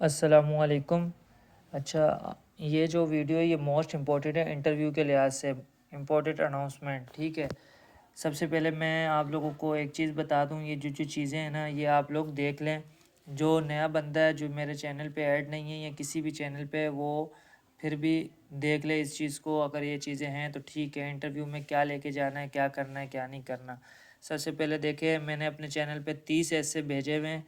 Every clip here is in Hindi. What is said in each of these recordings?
अस्सलामुअलैकुम। अच्छा, ये जो वीडियो है ये मोस्ट इम्पॉर्टेंट है इंटरव्यू के लिहाज से। इम्पोर्टेंट अनाउंसमेंट, ठीक है। सबसे पहले मैं आप लोगों को एक चीज़ बता दूं, ये जो जो चीज़ें हैं ना, ये आप लोग देख लें। जो नया बंदा है, जो मेरे चैनल पे ऐड नहीं है या किसी भी चैनल पे, वो फिर भी देख ले इस चीज़ को। अगर ये चीज़ें हैं तो ठीक है, इंटरव्यू में क्या लेके जाना है, क्या करना है, क्या नहीं करना। सबसे पहले देखे, मैंने अपने चैनल पे 30 ऐसे भेजे हुए हैं,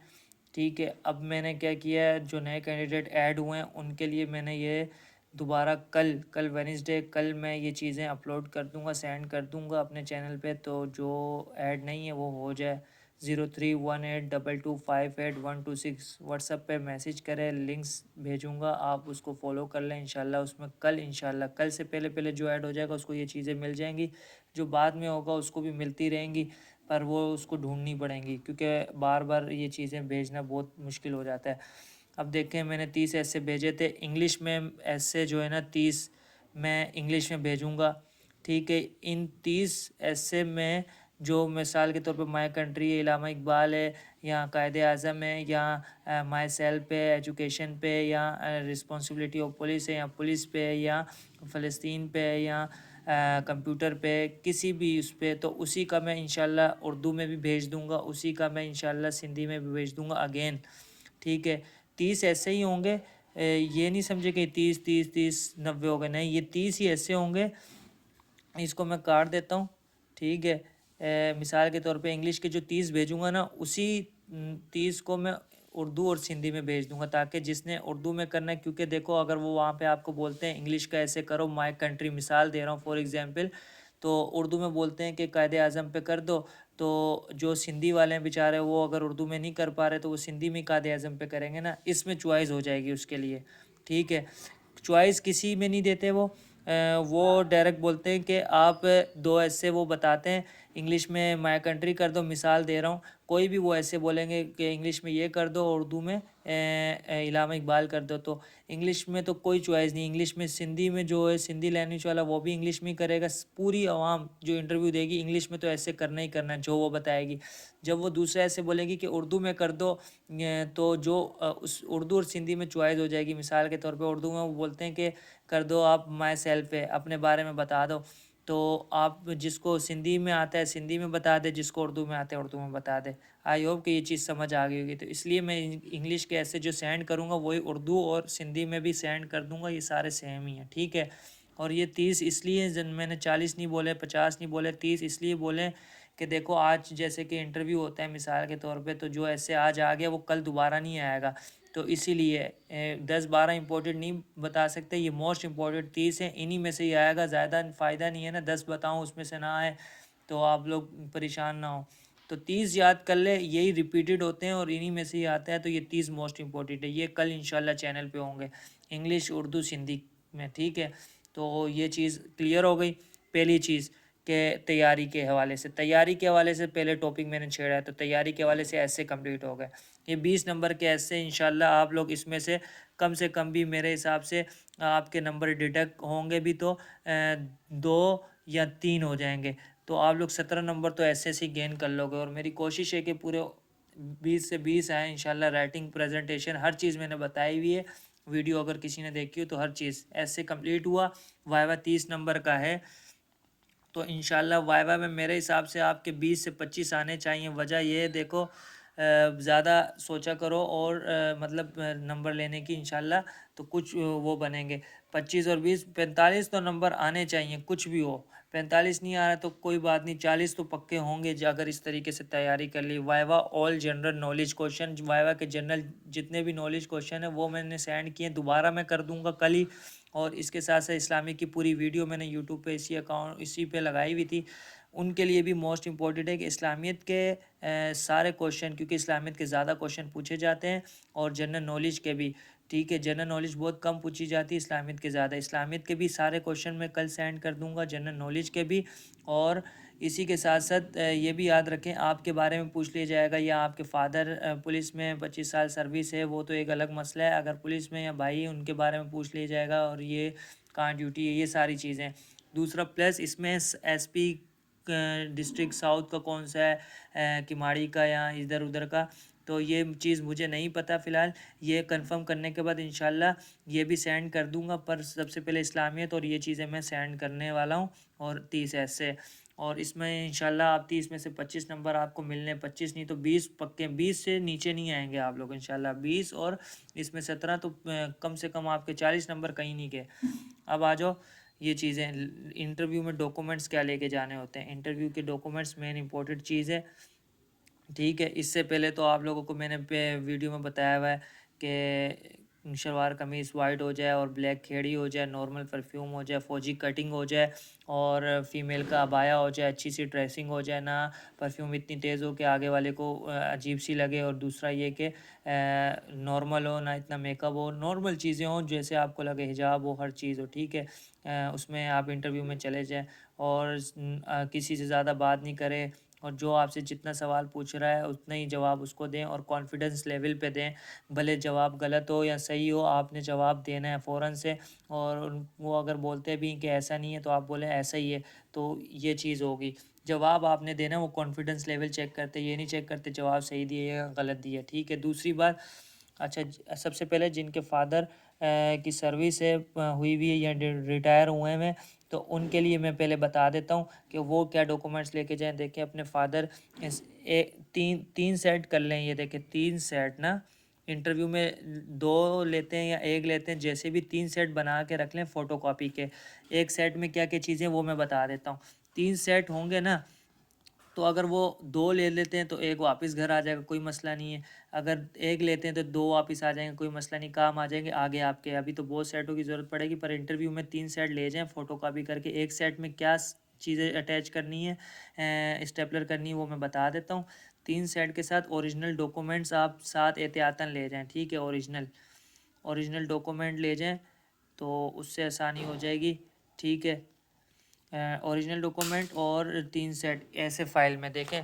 ठीक है। अब मैंने क्या किया है, जो नए कैंडिडेट ऐड हुए हैं उनके लिए मैंने ये दोबारा कल कल वेडनेसडे कल मैं ये चीज़ें अपलोड कर दूंगा, सेंड कर दूंगा अपने चैनल पे। तो जो ऐड नहीं है वो हो जाए। 03182258 126 व्हाट्सएप पे मैसेज करें, लिंक्स भेजूंगा, आप उसको फॉलो कर लें इंशाल्लाह। उसमें कल इंशाल्लाह कल से पहले पहले जो ऐड हो जाएगा उसको ये चीज़ें मिल जाएंगी। जो बाद में होगा उसको भी मिलती रहेंगी, पर वो उसको ढूंढनी पड़ेंगी, क्योंकि बार बार ये चीज़ें भेजना बहुत मुश्किल हो जाता है। अब देखें, मैंने 30 ऐसे भेजे थे इंग्लिश में। ऐसे जो है ना 30 मैं इंग्लिश में भेजूँगा, ठीक है। इन 30 ऐसे में जो मिसाल के तौर पे माई कंट्री है, इलामा इकबाल है, या कायदे आज़म है, या माई सेल्फ पे, एजुकेशन पे, या रिस्पॉन्सिबिलिटी ऑफ पुलिस है, या पुलिस पे, या फ़लस्तीन पे, या कंप्यूटर पे, किसी भी उस पे, तो उसी का मैं इंशाल्लाह उर्दू में भी भेज दूंगा, उसी का मैं इंशाल्लाह सिंधी में भी भेज दूंगा अगेन, ठीक है। 30 ऐसे ही होंगे। ये नहीं समझे कि 30 30 30 90 हो गए, नहीं, ये 30 ही ऐसे होंगे। इसको मैं काट देता हूँ, ठीक है। मिसाल के तौर पे इंग्लिश के जो 30 भेजूंगा ना, उसी 30 को मैं उर्दू और सिंधी में भेज दूंगा, ताकि जिसने उर्दू में करना है, क्योंकि देखो अगर वो वहाँ पे आपको बोलते हैं इंग्लिश का ऐसे करो, माई कंट्री मिसाल दे रहा हूँ फॉर एग्जांपल, तो उर्दू में बोलते हैं कि कायदे आज़म पे कर दो, तो जो सिंधी वाले हैं बेचारे, वो अगर उर्दू में नहीं कर पा रहे तो वो सिंधी में कायदे आज़म पे करेंगे ना, इसमें चॉइस हो जाएगी उसके लिए, ठीक है। चॉइस किसी में नहीं देते वो डायरेक्ट बोलते हैं कि आप दो ऐसे वो बताते हैं, इंग्लिश में माई कंट्री कर दो, मिसाल दे रहा हूँ, कोई भी वो ऐसे बोलेंगे कि इंग्लिश में ये कर दो, उर्दू में इलामा इकबाल कर दो। तो इंग्लिश में तो कोई चॉइस नहीं, इंग्लिश में सिंधी में जो है सिंधी लैंग्वेज वाला वो भी इंग्लिश में ही करेगा। पूरी आवाम जो इंटरव्यू देगी इंग्लिश में तो ऐसे करना ही करना है जो वो बताएगी। जब वो दूसरा ऐसे बोलेगी कि उर्दू में कर दो, तो जो उस उर्दू और सिंधी में चॉइस हो जाएगी। मिसाल के तौर पे उर्दू में वो बोलते हैं कि कर दो आप माई सेल्फ है, अपने बारे में बता दो, तो आप जिसको सिंधी में आता है सिंधी में बता दे, जिसको उर्दू में आता है उर्दू में बता दे। आई होप कि ये चीज़ समझ आ गई होगी। तो इसलिए मैं इंग्लिश के ऐसे जो सेंड करूँगा वही उर्दू और सिंधी में भी सेंड कर दूँगा, ये सारे सेम ही हैं, ठीक है। और ये 30 इसलिए मैंने 40 नहीं बोले, 50 नहीं बोले, 30 इसलिए बोले कि देखो आज जैसे कि इंटरव्यू होता है मिसाल के तौर पे, तो जो ऐसे आज आ गया वो कल दोबारा नहीं आएगा। तो इसीलिए 10 12 इंपॉर्टेंट नहीं बता सकते, ये मोस्ट इंपॉर्टेंट 30 है, इन्हीं में से ही आएगा। ज़्यादा फ़ायदा नहीं है ना 10 बताऊँ उसमें से ना आए, तो आप लोग परेशान ना हो। तो 30 याद कर ले, यही रिपीटेड होते हैं और इन्हीं में से ही आता है। तो ये 30 मोस्ट इंपॉर्टेंट है, ये कल इंशाल्लाह चैनल पे होंगे, इंग्लिश उर्दू सिंधी में, ठीक है। तो ये चीज़ क्लियर हो गई। पहली चीज़ के तैयारी के हवाले से, तैयारी के हवाले से पहले टॉपिक मैंने छेड़ा है, तो तैयारी के हवाले से ऐसे कंप्लीट हो गए। ये 20 नंबर के ऐसे इंशाल्लाह आप लोग इसमें से कम भी मेरे हिसाब से आपके नंबर डिडक्ट होंगे भी तो 2 या 3 हो जाएंगे। तो आप लोग 17 नंबर तो ऐसे से गेन कर लोगे। और मेरी कोशिश है कि पूरे 20 से 20 आए इंशाल्लाह। राइटिंग प्रेजेंटेशन हर चीज़ मैंने बताई हुई है, वीडियो अगर किसी ने देखी हो तो हर चीज़ ऐसे कंप्लीट हुआ। वाइवा 30 नंबर का है, तो इंशाल्लाह वाइवा में मेरे हिसाब से आपके 20 से 25 आने चाहिए। वजह ये है, देखो ज़्यादा सोचा करो और मतलब नंबर लेने की इंशाल्लाह, तो कुछ वो बनेंगे। 25 और 20 45 तो नंबर आने चाहिए, कुछ भी हो। 45 नहीं आ रहा तो कोई बात नहीं, 40 तो पक्के होंगे अगर इस तरीके से तैयारी कर ली। Viva all general knowledge question, viva के जनरल जितने भी नॉलेज क्वेश्चन है वो मैंने सेंड किए, दोबारा मैं कर दूंगा कल ही। और इसके साथ साथ इस्लामिक की पूरी वीडियो मैंने यूट्यूब पे इसी पे लगाई हुई थी। उनके लिए भी मोस्ट इम्पॉर्टेंट है कि इस्लामियत के सारे क्वेश्चन, क्योंकि इस्लामियत के ज़्यादा क्वेश्चन पूछे जाते हैं और जनरल नॉलेज के भी, ठीक है। जनरल नॉलेज बहुत कम पूछी जाती है, इस्लामियत के ज़्यादा। इस्लामियत के भी सारे क्वेश्चन मैं कल सेंड कर दूंगा, जनरल नॉलेज के भी। और इसी के साथ साथ ये भी याद रखें, आपके बारे में पूछ लिया जाएगा, या आपके फादर पुलिस में 25 साल सर्विस है, वो तो एक अलग मसला है। अगर पुलिस में या भाई उनके बारे में पूछ लिया जाएगा, और ये कहाँ ड्यूटी है, ये सारी चीज़ें। दूसरा प्लस इसमें एसपी डिस्ट्रिक्ट साउथ का कौन सा है, किमाड़ी का या इधर उधर का, तो ये चीज़ मुझे नहीं पता फ़िलहाल, ये कंफर्म करने के बाद इंशाल्लाह ये भी सेंड कर दूंगा। पर सबसे पहले इस्लामियत और ये चीज़ें मैं सेंड करने वाला हूँ, और 30 ऐसे। और इसमें इंशाल्लाह आप 30 में से 25 नंबर आपको मिलने, 25 नहीं तो 20 पक्के, 20 से नीचे नहीं आएंगे आप लोग इंशाल्लाह, 20 और इसमें 17, तो कम से कम आपके 40 नंबर कहीं नहीं गए। अब आ जाओ ये चीज़ें, इंटरव्यू में डॉक्यूमेंट्स क्या लेके जाने होते हैं। इंटरव्यू के डॉक्यूमेंट्स मेन इंपॉर्टेंट चीज़ है, ठीक है। इससे पहले तो आप लोगों को मैंने वीडियो में बताया हुआ है कि शलवार कमीज़ वाइट हो जाए और ब्लैक खेड़ी हो जाए, नॉर्मल परफ्यूम हो जाए, फौजी कटिंग हो जाए, और फीमेल का अबाया हो जाए, अच्छी सी ड्रेसिंग हो जाए, ना परफ्यूम इतनी तेज़ हो कि आगे वाले को अजीब सी लगे, और दूसरा ये कि नॉर्मल हो, ना इतना मेकअप हो, नॉर्मल चीज़ें हों जैसे आपको लगे, हिजाब हो, हर चीज़ हो, ठीक है। उसमें आप इंटरव्यू में चले जाएँ, और किसी से ज़्यादा बात नहीं करें, और जो आपसे जितना सवाल पूछ रहा है उतना ही जवाब उसको दें, और कॉन्फिडेंस लेवल पे दें। भले जवाब गलत हो या सही हो, आपने जवाब देना है फ़ौरन से। और वो अगर बोलते भी कि ऐसा नहीं है तो आप बोलें ऐसा ही है, तो ये चीज़ होगी। जवाब आपने देना, वो कॉन्फिडेंस लेवल चेक करते, ये नहीं चेक करते जवाब सही दिए या गलत दिए, ठीक है। दूसरी बात, अच्छा सबसे पहले जिनके फादर की सर्विस है हुई हुई है या रिटायर हुए हैं, तो उनके लिए मैं पहले बता देता हूँ कि वो क्या डॉक्यूमेंट्स लेके जाएं। देखें अपने फादर तीन तीन सेट कर लें, ये देखें 3 सेट ना, इंटरव्यू में 2 लेते हैं या 1 लेते हैं, जैसे भी 3 सेट बना के रख लें फ़ोटोकॉपी के। एक सेट में क्या क्या चीज़ें वो मैं बता देता हूँ। 3 सेट होंगे ना, तो अगर वो 2 ले लेते हैं तो 1 वापस घर आ जाएगा, कोई मसला नहीं है। अगर 1 लेते हैं तो 2 वापस आ जाएंगे, कोई मसला नहीं, काम आ जाएंगे आगे आपके। अभी तो बहुत सेटों की ज़रूरत पड़ेगी, पर इंटरव्यू में 3 सेट ले जाएं फ़ोटोकॉपी करके। एक सेट में क्या चीज़ें अटैच करनी है, स्टेपलर करनी है, वो मैं बता देता हूँ। 3 सेट के साथ ओरिजिनल डॉक्यूमेंट्स आप साथ एहतियातन ले जाएँ, ठीक है। ओरिजिनल ओरिजिनल डॉक्यूमेंट ले जाएँ, तो उससे आसानी हो जाएगी, ठीक है। ओरिजिनल डॉक्यूमेंट और 3 सेट ऐसे फ़ाइल में देखें,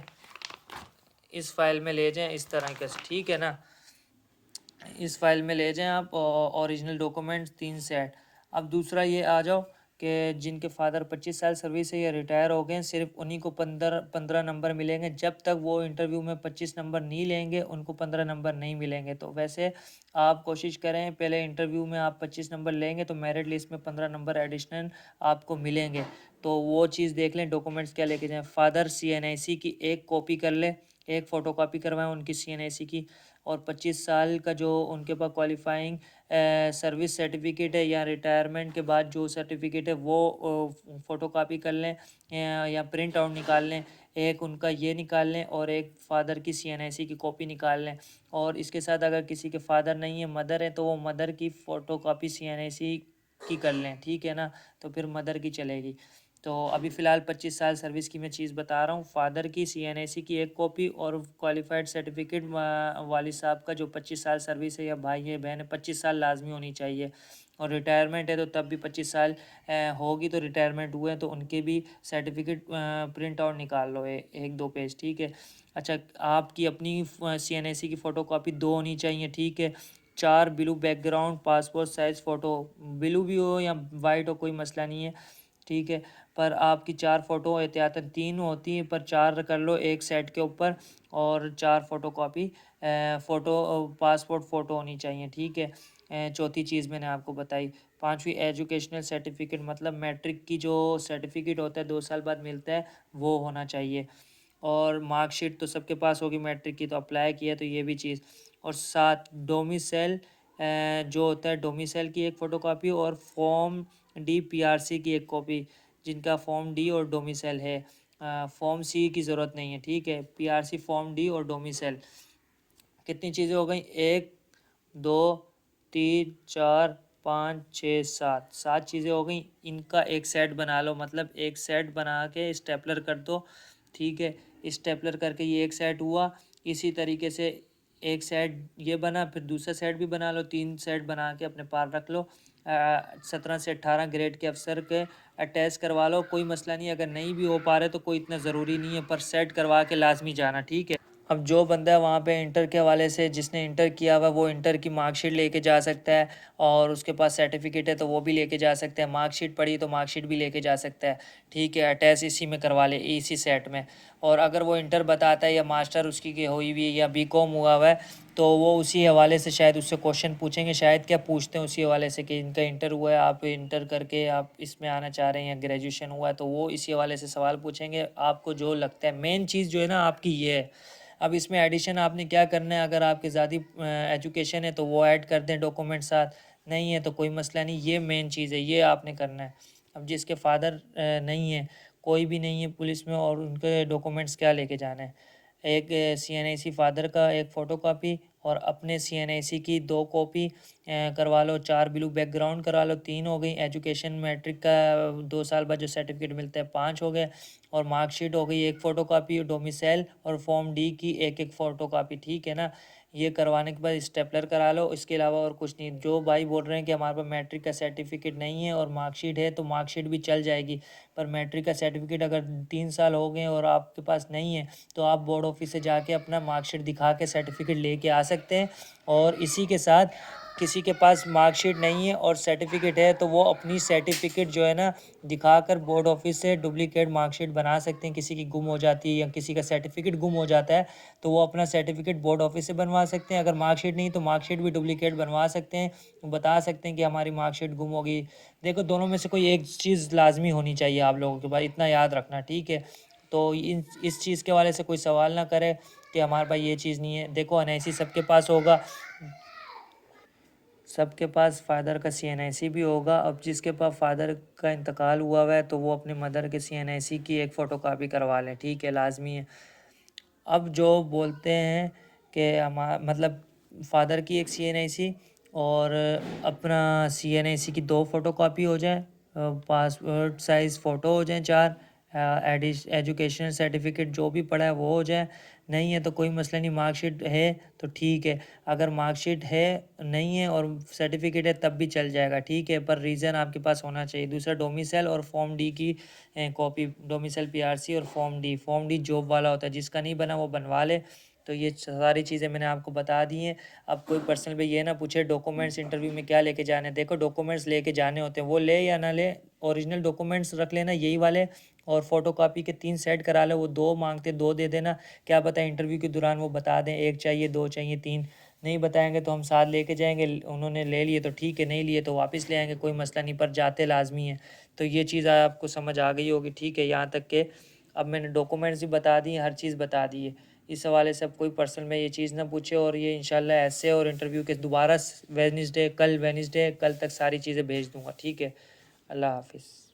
इस फाइल में ले जाएं इस तरह के, ठीक है ना। इस फाइल में ले जाएं आप ओरिजिनल डॉक्यूमेंट्स 3 सेट। अब दूसरा ये आ जाओ कि जिनके फादर 25 साल सर्विस है या रिटायर हो गए, सिर्फ उन्हीं को 15 नंबर मिलेंगे। जब तक वो इंटरव्यू में 25 नंबर नहीं लेंगे उनको 15 नंबर नहीं मिलेंगे। तो वैसे आप कोशिश करें, पहले इंटरव्यू में आप 25 नंबर लेंगे तो मेरिट लिस्ट में 15 नंबर एडिशनल आपको मिलेंगे। तो वो चीज़ देख लें, डॉक्यूमेंट्स क्या लेके जाएँ। फादर CNIC की एक कॉपी कर लें, एक फ़ोटोकॉपी करवाएं उनकी CNIC की, और 25 साल का जो उनके पास क्वालिफाइंग सर्विस सर्टिफिकेट है या रिटायरमेंट के बाद जो सर्टिफिकेट है वो फ़ोटोकॉपी कर लें, या प्रिंट आउट निकाल लें। एक उनका ये निकाल लें और एक फ़ादर की CNIC की कॉपी निकाल लें। और इसके साथ अगर किसी के फादर नहीं है, मदर है, तो वो मदर की फ़ोटोकॉपी CNIC की कर लें, ठीक है ना। तो फिर मदर की चलेगी। तो अभी फ़िलहाल 25 साल सर्विस की मैं चीज़ बता रहा हूँ। फादर की CNIC की एक कॉपी, और क्वालिफाइड सर्टिफिकेट वालिद साहब का जो 25 साल सर्विस है, या भाई है बहन है, 25 साल लाजमी होनी चाहिए। और रिटायरमेंट है तो तब भी 25 साल होगी, तो रिटायरमेंट हुए हैं तो उनके भी सर्टिफिकेट प्रिंट आउट निकाल लो, एक दो पेज, ठीक है। अच्छा, आपकी अपनी CNIC की फ़ोटोकॉपी 2 होनी चाहिए, ठीक है। 4 blue background passport size photo, blue भी हो या वाइट हो, कोई मसला नहीं है, ठीक है। पर आपकी 4 फ़ोटो एहतियातन 3 होती हैं, पर 4 कर लो एक सेट के ऊपर, और 4 फ़ोटोकॉपी फ़ोटो पासपोर्ट फ़ोटो होनी चाहिए, ठीक है। चौथी चीज़ मैंने आपको बताई। पांचवी, एजुकेशनल सर्टिफिकेट, मतलब मैट्रिक की जो सर्टिफिकेट होता है 2 साल बाद मिलता है, वो होना चाहिए। और मार्कशीट तो सबके पास होगी मैट्रिक की, तो अप्लाई किया तो ये भी चीज़। और 7, डोमिसाइल जो होता है, डोमिसाइल की एक फ़ोटोकॉपी, और फॉर्म D PRC की एक कॉपी, जिनका फॉर्म D और डोमिसाइल है। फॉर्म C की ज़रूरत नहीं है, ठीक है। PRC, फॉर्म D और डोमिसाइल। कितनी चीज़ें हो गई? 1 2 3 4 5 6 7, 7 चीज़ें हो गई। इनका एक सेट बना लो, मतलब एक सेट बना के स्टेपलर कर दो, ठीक है। स्टेपलर करके ये एक सेट हुआ। इसी तरीके से एक सेट ये बना, फिर दूसरा सेट भी बना लो, 3 सेट बना के अपने पास रख लो। 17 से 18 ग्रेड के अफसर के अटैच करवा लो, कोई मसला नहीं। अगर नहीं भी हो पा रहे तो कोई इतना ज़रूरी नहीं है, पर सेट करवा के लाजमी जाना, ठीक है। अब जो बंदा है वहाँ पे इंटर के हवाले से, जिसने इंटर किया हुआ वो इंटर की मार्कशीट लेके जा सकता है, और उसके पास सर्टिफिकेट है तो वो भी लेके जा सकता है, मार्कशीट पड़ी तो मार्कशीट भी लेके जा सकता है। ठीक है, अटैच इसी में करवा ले, इसी सेट में। और अगर वो इंटर बताता है या मास्टर उसकी की हुई हुई है या बीकॉम हुआ हुआ है, तो वो उसी हवाले से शायद उससे क्वेश्चन पूछेंगे, शायद क्या पूछते हैं उसी हवाले से कि इनका इंटर हुआ है, आप इंटर करके आप इसमें आना चाह रहे हैं, या ग्रेजुएशन हुआ है, तो वो इसी हवाले से सवाल पूछेंगे। आपको जो लगता है मेन चीज़ जो है ना आपकी ये है। अब इसमें एडिशन आपने क्या करना है, अगर आपके ज़्यादा एजुकेशन है तो वो ऐड कर दें डॉक्यूमेंट साथ, नहीं है तो कोई मसला नहीं, ये मेन चीज़ है, ये आपने करना है। अब जिसके फादर नहीं है, कोई भी नहीं है पुलिस में, और उनके डॉक्यूमेंट्स क्या लेके जाना है, एक CNIC फादर का एक फ़ोटोकॉपी, और अपने CNIC की 2 कॉपी करवा लो, 4 ब्लू बैकग्राउंड करवा लो, 3 हो गई। एजुकेशन मैट्रिक का 2 साल बाद जो सर्टिफिकेट मिलता है 5 हो गए। और मार्कशीट हो गई एक फ़ोटोकॉपी, डोमिसाइल और फॉर्म डी की एक फ़ोटोकॉपी। ठीक है ना, ये करवाने के बाद स्टेपलर करा लो, इसके अलावा और कुछ नहीं। जो भाई बोल रहे हैं कि हमारे पास मैट्रिक का सर्टिफिकेट नहीं है और मार्कशीट है, तो मार्कशीट भी चल जाएगी, पर मैट्रिक का सर्टिफिकेट अगर 3 साल हो गए और आपके पास नहीं है, तो आप बोर्ड ऑफिस से जाके अपना मार्कशीट दिखा के सर्टिफिकेट लेके आ सकते हैं। और इसी के साथ किसी के पास मार्कशीट नहीं है और सर्टिफिकेट है, तो वो अपनी सर्टिफिकेट जो है ना दिखाकर बोर्ड ऑफिस से डुप्लीकेट मार्कशीट बना सकते हैं। किसी की गुम हो जाती है या किसी का सर्टिफिकेट गुम हो जाता है, तो वो अपना सर्टिफिकेट बोर्ड ऑफिस से बनवा सकते हैं। अगर मार्कशीट नहीं तो मार्कशीट भी डुप्लीकेट बनवा सकते हैं, बता सकते हैं कि हमारी मार्कशीट गुम हो गई। देखो, दोनों में से कोई एक चीज़ लाजमी होनी चाहिए आप लोगों के पास, इतना याद रखना। ठीक है, तो इस चीज़ के वाले से कोई सवाल ना करे कि हमारे पास ये चीज़ नहीं है। देखो, NIC सबके पास होगा, सबके पास फादर का CNIC भी होगा। अब जिसके पास फादर का इंतकाल हुआ है, तो वो अपने मदर के CNIC की एक फ़ोटोकॉपी करवा लें। ठीक है, लाजमी है। अब जो बोलते हैं कि मतलब फादर की एक CNIC और अपना CNIC की 2 फ़ोटोकॉपी हो जाए, पासपोर्ट साइज़ फ़ोटो हो जाए 4, एजुकेशन सर्टिफिकेट जो भी पड़ा है वो हो जाए। नहीं है तो कोई मसला नहीं, मार्कशीट है तो ठीक है। अगर मार्कशीट है नहीं है और सर्टिफिकेट है तब भी चल जाएगा। ठीक है, पर रीज़न आपके पास होना चाहिए। दूसरा, डोमिसाइल और फॉर्म डी की कॉपी, डोमिसाइल PRC और फॉर्म डी जॉब वाला होता है, जिसका नहीं बना वो बनवा ले। तो ये सारी चीज़ें मैंने आपको बता दी हैं। अब कोई पर्सनल पे ये ना पूछे डॉक्यूमेंट्स इंटरव्यू में क्या लेके जाने। देखो, डॉक्यूमेंट्स लेके जाने होते हैं, वो ले या ना ले, ओरिजिनल डॉक्यूमेंट्स रख लेना यही वाले, और फ़ोटोकॉपी के 3 सेट करा लो। वो 2 मांगते 2 दे देना, क्या पता इंटरव्यू के दौरान वो बता दें 1 चाहिए, 2 चाहिए, 3 नहीं बताएंगे तो हम साथ लेके जाएंगे। उन्होंने ले लिए तो ठीक है, नहीं लिए तो वापस ले आएंगे, कोई मसला नहीं, पर जाते लाजमी है। तो ये चीज़ आपको समझ आ गई होगी। ठीक है, यहाँ तक के अब मैंने डॉक्यूमेंट्स भी बता दिए, हर चीज़ बता दी है। इस हवाले से अब कोई पर्सन में ये चीज़ ना पूछे, और ये इंशाल्लाह ऐसे और इंटरव्यू के दोबारा वेडनेसडे, कल तक सारी चीज़ें भेज दूँगा। ठीक है, अल्लाह हाफिज़।